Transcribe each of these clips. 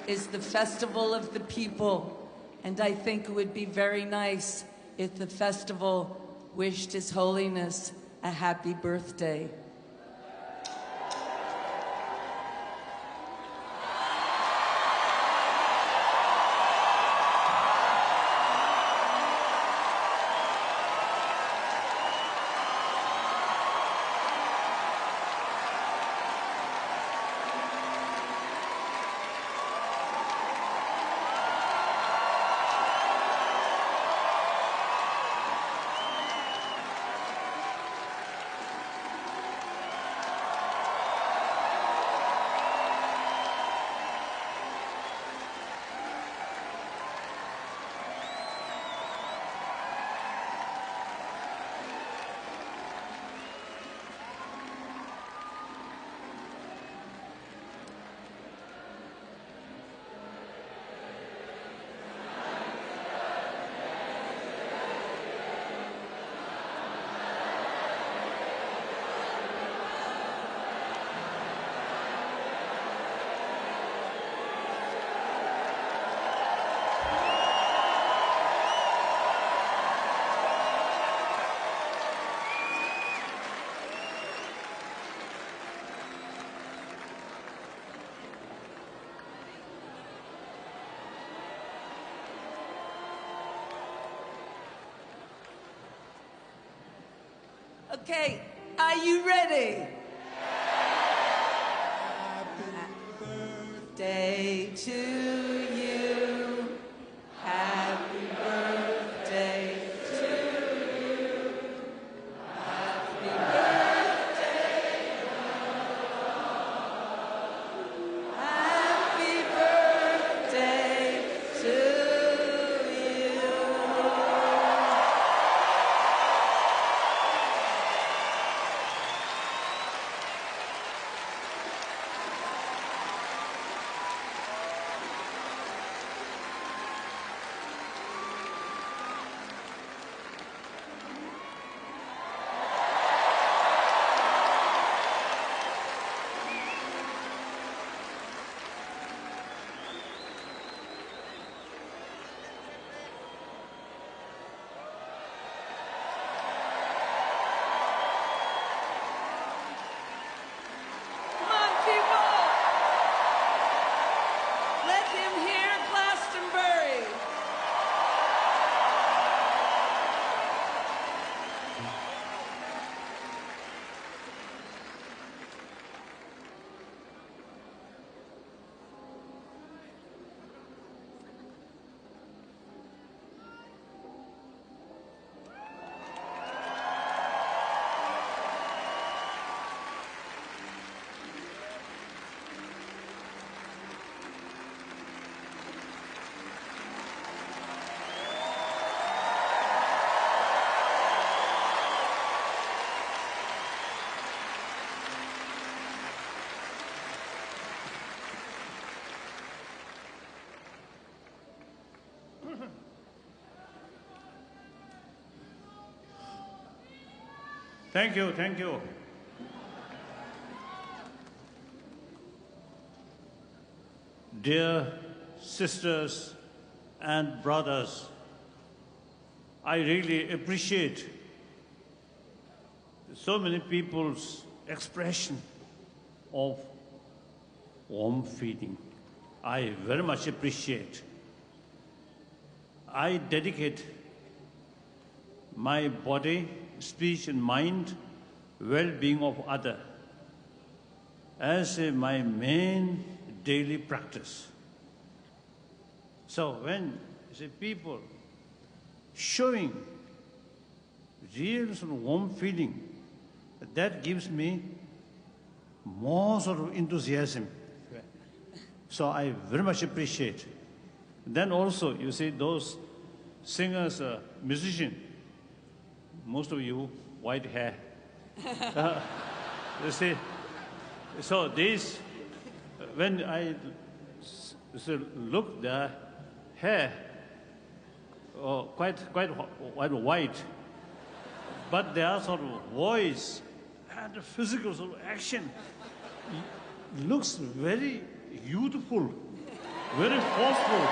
Is the festival of the people, and I think it would be very nice if the festival wished His Holiness a happy birthday. Okay, are you ready? Happy birthday to you. Happy birthday to you. Happy birthday. Happy birthday to you. Come on, people! Let him hear Glastonbury! Thank you, thank you. Dear sisters and brothers, I really appreciate so many people's expression of warm feeling. I very much appreciate. I dedicate my body, speech and mind, well-being of other as my main daily practice. So when people showing real sort of warm feeling, that gives me more sort of enthusiasm. So I very much appreciate. Then also, you see, those singers, musicians, most of you, white hair. You see, so this, when I look the hair, quite white, but their sort of voice and the physical sort of action looks very youthful. very forceful.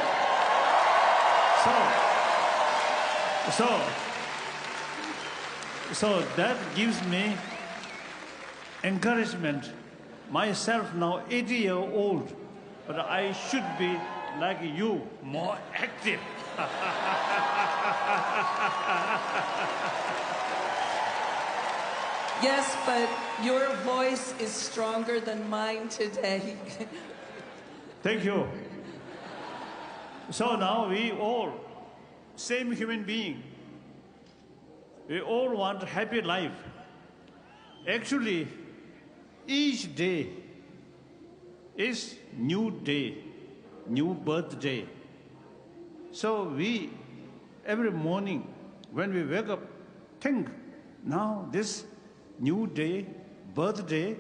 So that gives me encouragement. Myself now 80-year-old, but I should be like you, more active. Yes, but your voice is stronger than mine today. Thank you. So now we all, same human being, we all want a happy life. Actually, each day is new day, new birthday. So we, every morning when we wake up, think, now this new day, birthday,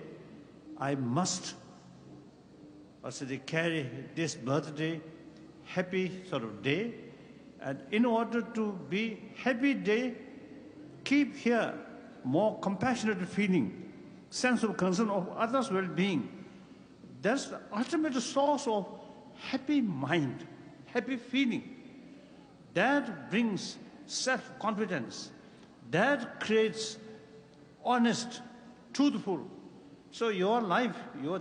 I must also carry this birthday, happy sort of day. And in order to be happy day, keep here more compassionate feeling, sense of concern of others' well-being. That's the ultimate source of happy mind, happy feeling. That brings self-confidence. That creates honest, truthful. So your life,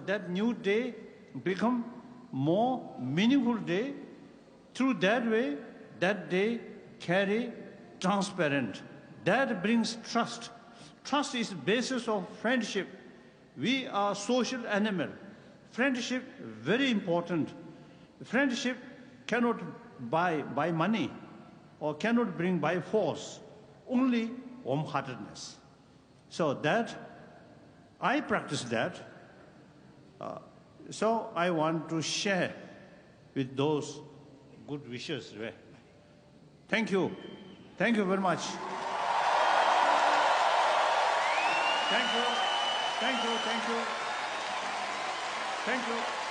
that new day become more meaningful day. Through that way, that day carry transparent. That brings trust. Trust is the basis of friendship. We are social animal. Friendship, very important. Friendship cannot buy money or cannot bring by force, only warm-heartedness. So that, I practice that. So I want to share with those good wishes. Thank you. Thank you very much. Thank you. Thank you. Thank you. Thank you.